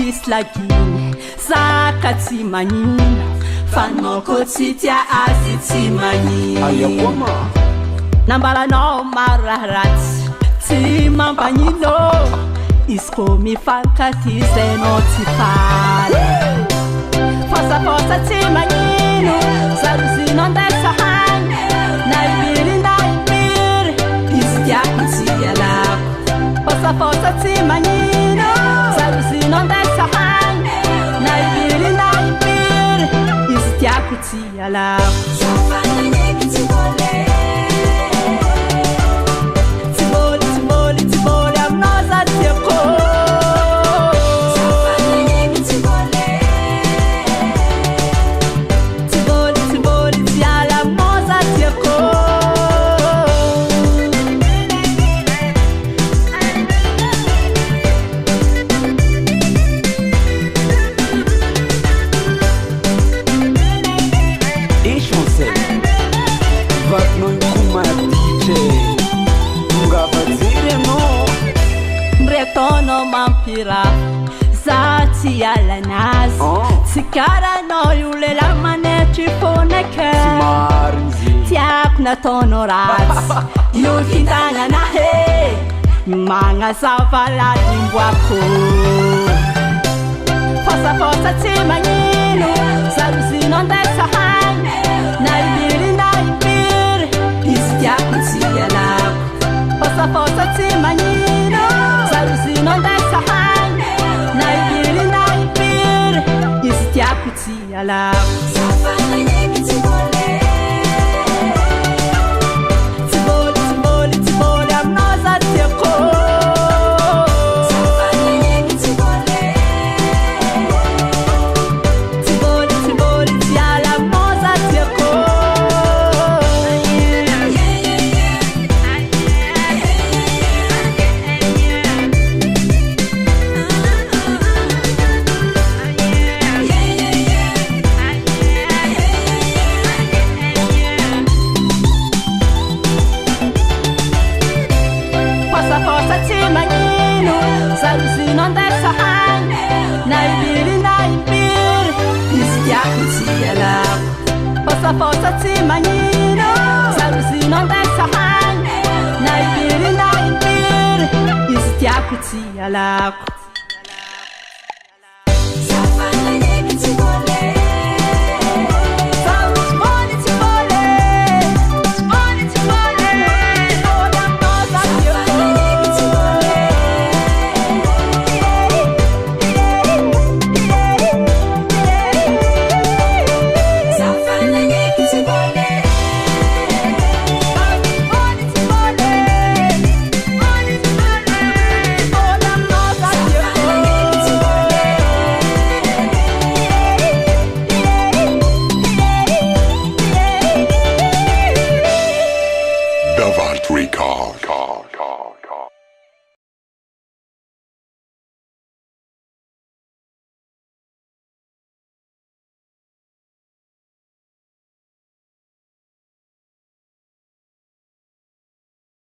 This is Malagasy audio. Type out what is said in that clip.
misy laginy zaka tsy magnino fanao ko tsy tia azy tsy magnino nambalanao maro raha ratsy tsy mampagnino izy ko mifankahizainao tsy faly fosafosa tsy magnino zarozinao andesa hagny na impiry na impiry izy tiako tsy ialako fosafosa tsy magnino zarozinao andesa hagny na impiry na impiry izy tiako tsy ialako za tsy alanazy tsy karanao io lela manetry fonaka tiako nataonao ratsy io tintagnana he magnazava ladimboako fosafosa tsy magnino zarozinao andesa hagny na impiry na impiry izy tiako tsy ialako fosafosa tsy magnino zarozinao andesa hagny na impiry na impiry izy tiako tsy ialako tsiboly aminao za tiako tsiboly tiala aminao za tiako zarozinao andesa hagny na impiry na impiry izy tiako tsy ialako fosafosa tsy magnino zarozinao andesa hagny na impiry na impiry izy tiako tsy ialako Davant Recall.